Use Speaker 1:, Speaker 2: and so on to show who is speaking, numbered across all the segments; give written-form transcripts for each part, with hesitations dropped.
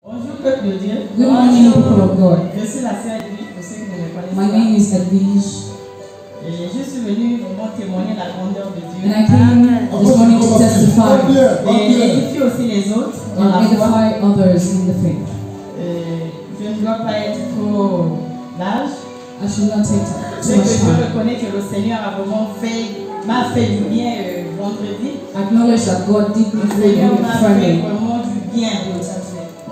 Speaker 1: Bonjour peuple de Dieu.
Speaker 2: Good morning, people of God.
Speaker 1: Je suis la sœur Edwige, pour ceux qui ne me connaissent
Speaker 2: My
Speaker 1: pas.
Speaker 2: name is Edwige,
Speaker 1: Et je suis venue vraiment témoigner la grandeur de Dieu.
Speaker 2: and I came this morning to testify
Speaker 1: Et édifier aussi les autres dans
Speaker 2: and
Speaker 1: la foi.
Speaker 2: edify others in the faith.
Speaker 1: Je ne dois pas être trop large.
Speaker 2: I should not take
Speaker 1: C'est
Speaker 2: too
Speaker 1: que
Speaker 2: much
Speaker 1: je
Speaker 2: time.
Speaker 1: reconnais que le Seigneur a vraiment m'a fait du bien vendredi.
Speaker 2: I acknowledge that God did me
Speaker 1: Le
Speaker 2: good
Speaker 1: Seigneur
Speaker 2: on
Speaker 1: m'a fait
Speaker 2: Friday.
Speaker 1: vraiment du bien.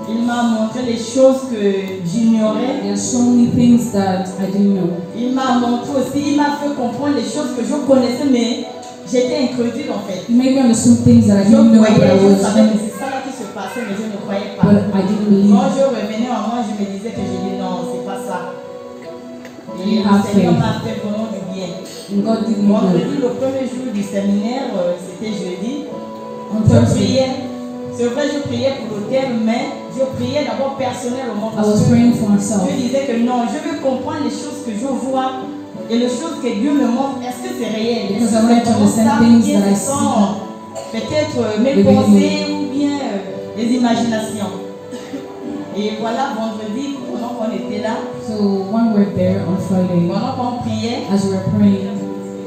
Speaker 1: Il m'a montré les choses que j'ignorais.
Speaker 2: He has shown me things that I didn't know.
Speaker 1: Il m'a montré aussi, il m'a fait comprendre les choses que je connaissais, mais j'étais incrédule en fait.
Speaker 2: He made me understand things that I
Speaker 1: Je
Speaker 2: didn't know, but
Speaker 1: voyais,
Speaker 2: I
Speaker 1: je
Speaker 2: was
Speaker 1: savais que c'est ça là qui se passait, mais je ne croyais pas.
Speaker 2: but I didn't believe.
Speaker 1: Quand je revenais en moi, je me disais que j'ai dit non, c'est pas ça. Et le
Speaker 2: Have
Speaker 1: Seigneur
Speaker 2: faith.
Speaker 1: m'a fait vraiment du bien.
Speaker 2: And God did me good.
Speaker 1: Vendredi, le premier jour du séminaire, c'était jeudi.
Speaker 2: On
Speaker 1: Je
Speaker 2: Thursday,
Speaker 1: priais. C'est vrai, je priais pour l'hôtel, mais je priais d'abord personnellement.
Speaker 2: I was praying for myself.
Speaker 1: Je disais que non, je veux comprendre les choses que je vois et les choses que Dieu me montre. Est-ce que c'est réel?
Speaker 2: Because
Speaker 1: Est-ce
Speaker 2: I wanted
Speaker 1: que
Speaker 2: to
Speaker 1: c'est
Speaker 2: understand
Speaker 1: ça?
Speaker 2: things
Speaker 1: Bien,
Speaker 2: that I
Speaker 1: ce
Speaker 2: see.
Speaker 1: sont peut-être mes
Speaker 2: The
Speaker 1: pensées ou bien les imaginations. Et voilà, vendredi, pendant qu'on était là,
Speaker 2: So when we were there on Friday,
Speaker 1: pendant qu'on priait,
Speaker 2: as we were praying,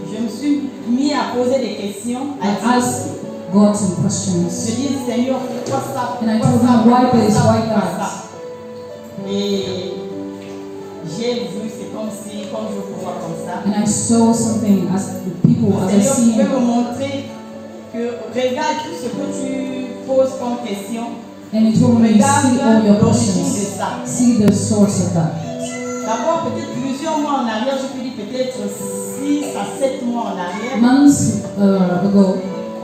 Speaker 1: je me suis mis à poser des questions.
Speaker 2: I
Speaker 1: À dire,
Speaker 2: asked God some
Speaker 1: je
Speaker 2: questions.
Speaker 1: dis, Seigneur, pourquoi ça?
Speaker 2: And I
Speaker 1: Pourquoi
Speaker 2: told
Speaker 1: ça?
Speaker 2: him, why
Speaker 1: Pourquoi
Speaker 2: this,
Speaker 1: ça?
Speaker 2: why
Speaker 1: Pourquoi
Speaker 2: that?
Speaker 1: ça? Et j'ai vu, c'est comme je vous vois comme ça.
Speaker 2: And I saw something as the people,
Speaker 1: Le
Speaker 2: as I
Speaker 1: Seigneur
Speaker 2: see
Speaker 1: pouvait me montrer que regarde tout ce que tu poses comme question.
Speaker 2: and he told me, see all your
Speaker 1: L'origine de
Speaker 2: questions,
Speaker 1: ça.
Speaker 2: see the source of that.
Speaker 1: D'abord, peut-être plusieurs mois en arrière, je peux dire peut-être 6 à 7 mois en arrière,
Speaker 2: Months ago,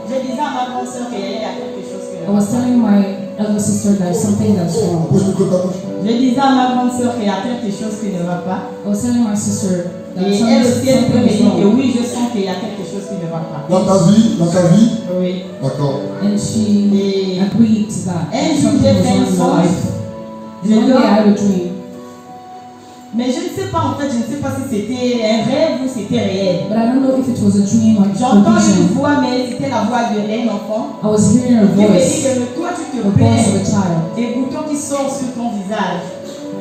Speaker 1: je disais à ma grande soeur qu'il y a quelque chose qui
Speaker 2: I
Speaker 1: ne
Speaker 2: was
Speaker 1: va pas.
Speaker 2: telling my elder sister that something that's wrong.
Speaker 1: Je disais à ma grande soeur qu'il y a quelque chose qui ne va pas.
Speaker 2: I was telling my sister that
Speaker 1: Et elle aussi, elle peut me
Speaker 2: something is
Speaker 1: dire que
Speaker 2: wrong.
Speaker 1: oui, je sens qu'il y a quelque chose qui ne va pas.
Speaker 3: Dans ta vie,
Speaker 1: Oui.
Speaker 3: d'accord.
Speaker 2: And she
Speaker 1: Et
Speaker 2: agreed to that.
Speaker 1: un jour,
Speaker 2: Something
Speaker 1: j'ai
Speaker 2: was
Speaker 1: fait
Speaker 2: wrong
Speaker 1: un
Speaker 2: in my
Speaker 1: songe.
Speaker 2: life.
Speaker 1: Je
Speaker 2: One day I
Speaker 1: dors,
Speaker 2: had a dream,
Speaker 1: mais je ne sais pas, en fait, je ne sais pas si c'était un rêve ou c'était réel.
Speaker 2: but I don't know if it was a dream or a
Speaker 1: J'entends une
Speaker 2: vision.
Speaker 1: voix, mais c'était la voix d'un enfant.
Speaker 2: I was hearing a
Speaker 1: Qui me dit
Speaker 2: voice,
Speaker 1: que toi, tu te
Speaker 2: the voice of
Speaker 1: plains
Speaker 2: a child.
Speaker 1: des boutons qui sortent sur ton visage.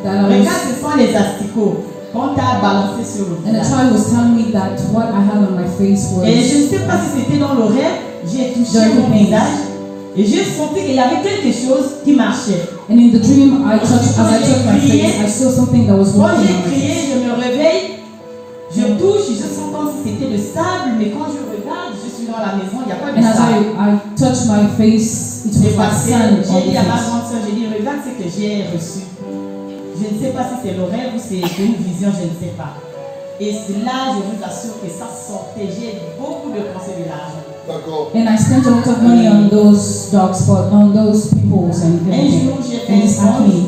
Speaker 2: That I
Speaker 1: Regarde,
Speaker 2: was,
Speaker 1: ce sont les asticots qu'on t'a balancé sur le
Speaker 2: and the
Speaker 1: visage.
Speaker 2: child was telling me that what I had on my face was
Speaker 1: Et je ne sais pas si c'était dans le rêve, j'ai touché
Speaker 2: Dirty
Speaker 1: mon
Speaker 2: pain.
Speaker 1: visage et j'ai senti qu'il y avait quelque chose qui marchait.
Speaker 2: And in the dream, as I touched my face, I saw something that was
Speaker 1: Quand
Speaker 2: walking
Speaker 1: j'ai
Speaker 2: on my
Speaker 1: crié,
Speaker 2: face.
Speaker 1: je me réveille, je touche, je sens comme si c'était le sable, mais quand je regarde, je suis dans la maison, il n'y a pas de
Speaker 2: And as
Speaker 1: sable.
Speaker 2: I touched my face, it
Speaker 1: J'ai
Speaker 2: was like
Speaker 1: passé,
Speaker 2: sand on
Speaker 1: j'ai dit à
Speaker 2: the
Speaker 1: ma
Speaker 2: face.
Speaker 1: grande soeur, j'ai dit, regarde ce que j'ai reçu. Je ne sais pas si c'est le rêve ou c'est une vision, je ne sais pas. Et là, je vous assure que ça sortait. J'ai beaucoup de pensées de l'argent.
Speaker 3: D'accord.
Speaker 2: And I spent a lot of money on those dog spots, on those peoples and
Speaker 1: Un
Speaker 2: everything.
Speaker 1: jour, j'ai fait
Speaker 2: And
Speaker 1: un
Speaker 2: it's
Speaker 1: songe.
Speaker 2: acne.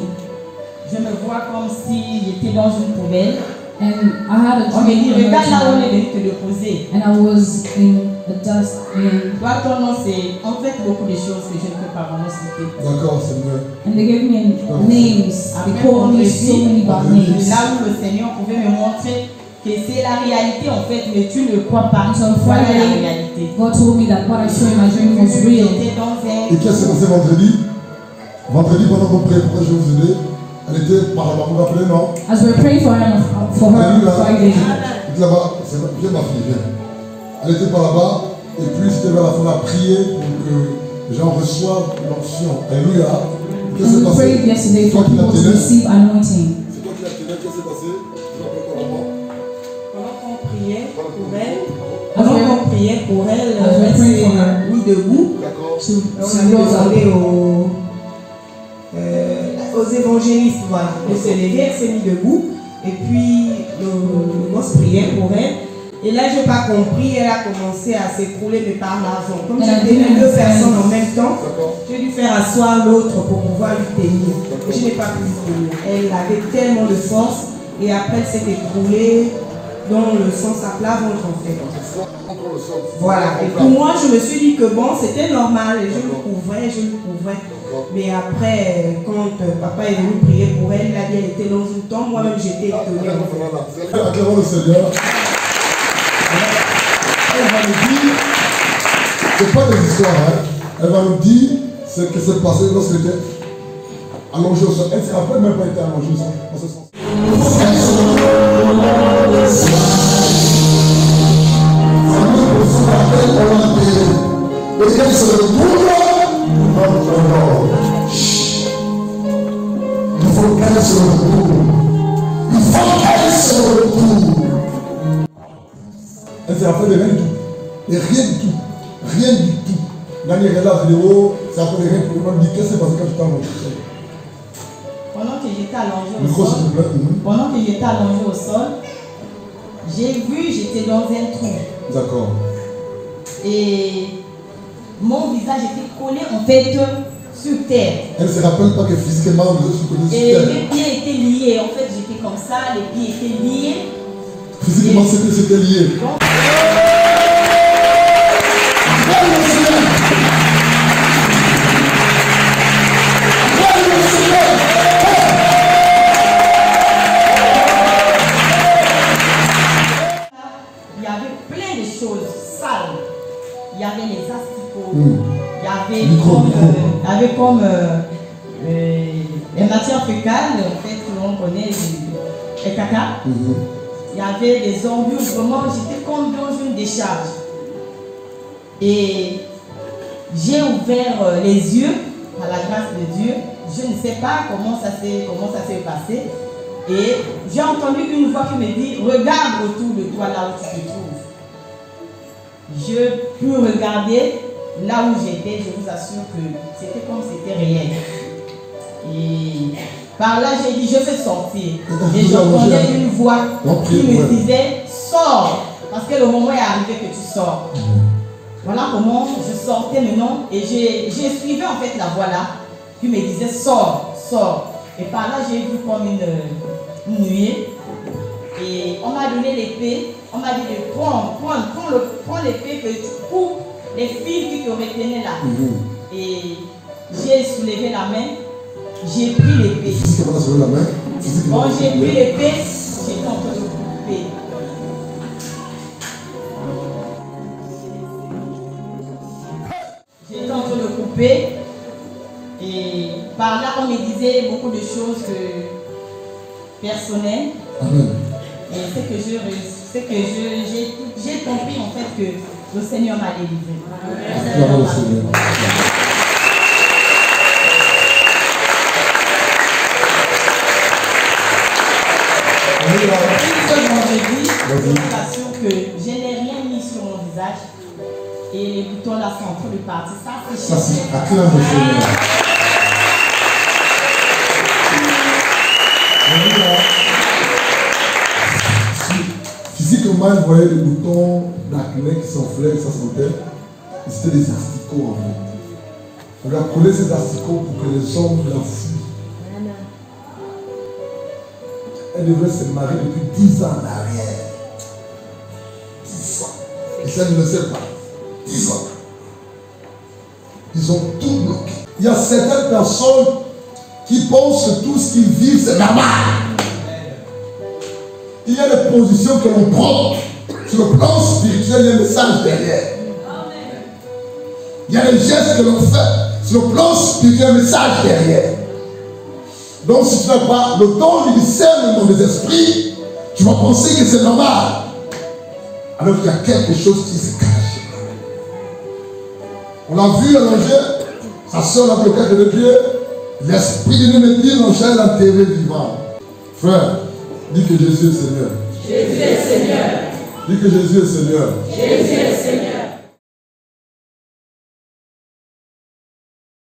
Speaker 1: Je me vois comme si j'étais dans une poubelle.
Speaker 2: And I had a
Speaker 1: On me dit,
Speaker 2: dream
Speaker 1: regarde là où on est
Speaker 2: and
Speaker 1: venu te déposer.
Speaker 2: I was in the dust and
Speaker 1: Toi, ton nom, c'est en fait beaucoup de choses que je ne peux pas vraiment citer.
Speaker 3: D'accord, c'est mieux.
Speaker 2: they gave me names. They called me so many bad
Speaker 1: C'est
Speaker 2: names.
Speaker 1: là où le Seigneur pouvait me montrer que c'est la réalité en fait, mais tu ne crois pas.
Speaker 2: So on
Speaker 1: Voilà la
Speaker 2: Friday,
Speaker 1: réalité.
Speaker 2: God told me that what I saw in my dream was real.
Speaker 1: J'étais dans un...
Speaker 3: Et qu'est-ce qui s'est passé vendredi? Vendredi, pendant qu'on priait, pourquoi je vais vous aider? Elle était par là-bas, vous vous rappelez, non?
Speaker 2: As we were praying for her on Friday,
Speaker 3: Elle était là-bas, viens ma fille, viens. Elle était par là-bas, et puis c'était vers la fin, on a prié pour que les gens reçoivent l'onction. Alléluia. Qu'est-ce qui
Speaker 2: and
Speaker 3: s'est
Speaker 2: we
Speaker 3: passé?
Speaker 2: prayed yesterday
Speaker 3: C'est toi
Speaker 2: for
Speaker 3: qui la
Speaker 2: people to
Speaker 3: tenais.
Speaker 2: receive anointing.
Speaker 3: C'est toi qui la tenais, qu'est-ce qui s'est passé? Tu te rappelles pas là-bas?
Speaker 1: Pendant qu'on priait pour elle,
Speaker 2: As we
Speaker 1: pendant qu'on priait pour elle,
Speaker 2: As we
Speaker 1: elle
Speaker 2: pray
Speaker 1: s'est
Speaker 2: for her.
Speaker 1: mise debout.
Speaker 3: D'accord.
Speaker 1: On avait demandé aux évangélistes voilà, de se lever, elle s'est mise debout. Et puis, le gosse priait pour elle. Et là, je n'ai pas compris, elle a commencé à s'écrouler, mais par l'argent. Comme j'étais les deux personnes en même temps, j'ai dû faire asseoir l'autre pour pouvoir lui tenir. Et je n'ai pas pu lui tenir. Elle avait tellement de force, et après, elle s'est écroulée dans le sens à plat ventre en fait. Voilà. Et pour moi, je me suis dit que bon, c'était normal, et je le couvrais. Mais après, quand papa est venu prier pour elle, il a dit elle était dans une tombe, moi-même j'étais étonnée.
Speaker 3: Acclamons le Seigneur. Elle va nous dire, c'est pas des histoires, hein. Elle va nous dire ce qui s'est passé lorsqu'elle était allongée au sol. Elle ne se rappelle même pas été allongée au sol. Dans ce sens. Et elle se retourne. Non. Il faut qu'elle se retourne. Il faut qu'elle se retourne. Elle ne se rappelle de rien du tout. Et rien du tout. Rien du tout. Dernière la vidéo, ça rappelle de rien. On me dit qu'est-ce qui s'est passé quand tu t'es allongé au sol.
Speaker 2: Pendant que j'étais allongé au sol, j'ai vu, j'étais dans un trou.
Speaker 3: D'accord.
Speaker 2: Et mon visage était collé en fait sur terre.
Speaker 3: Elle ne se rappelle pas que physiquement vous êtes collé sur terre.
Speaker 2: Et les pieds étaient liés. En fait, j'étais comme ça, les pieds étaient liés.
Speaker 3: Physiquement, c'était lié.
Speaker 2: Il y avait plein de choses sales. Il y avait les asticots. Il y avait comme les matières fécales, en fait, que l'on connaît, les caca. Il y avait des embûches, vraiment, j'étais comme dans une décharge. Et j'ai ouvert les yeux, à la grâce de Dieu. Je ne sais pas comment ça s'est passé. Et j'ai entendu une voix qui me dit, regarde autour de toi là où tu te trouves. Je peux regarder là où j'étais, je vous assure que c'était comme si c'était réel. Et par là, j'ai dit, je vais sortir. Et j'entendais une voix qui me disait, sors. Parce que le moment est arrivé que tu sors. Voilà comment je sortais maintenant. Et j'ai suivi en fait la voix là, qui me disait, sors, sors. Et par là, j'ai vu comme une nuée. Et on m'a donné l'épée. On m'a dit de prends l'épée que tu coupes les fils qui te retenaient là. Et j'ai soulevé la main. J'ai pris l'épée. Quand j'ai pris l'épée, j'étais en train de couper. J'étais en train de couper. Et par là, on me disait beaucoup de choses personnelles.
Speaker 3: Amen.
Speaker 2: Et c'est que j'ai compris en fait que le Seigneur m'a délivré.
Speaker 3: Acclamons le Seigneur.
Speaker 2: Je t'assure que je n'ai rien mis sur mon visage et les boutons là sont en train de partir. Ça c'est
Speaker 3: acclame le Seigneur. Physiquement, vous voyez les boutons d'acné qui s'enflaient, qui s'assautaient. C'était des asticots en fait. On a collé ces asticots pour que les hommes la fuient. Elle devrait se marier depuis 10 ans en arrière. 10 ans. Et ça ne le sait pas. 10 ans. Ils ont tout bloqué. Il y a certaines personnes qui pensent que tout ce qu'ils vivent, c'est normal. Il y a des positions que l'on prend. Sur le plan spirituel, il y a un message derrière. Il y a des gestes que l'on fait. Sur le plan spirituel, il y a un message derrière. Donc si tu n'as pas le don du discernement des esprits, tu vas penser que c'est normal. Alors qu'il y a quelque chose qui se cache. On l'a vu allongé, sa soeur a bloqué de pied. L'esprit de Dieu me dit, non, j'ai l'enterré vivant. Frère, dis que Jésus est Seigneur.
Speaker 2: Jésus est Seigneur.
Speaker 3: Dis que Jésus est Seigneur.
Speaker 2: Jésus est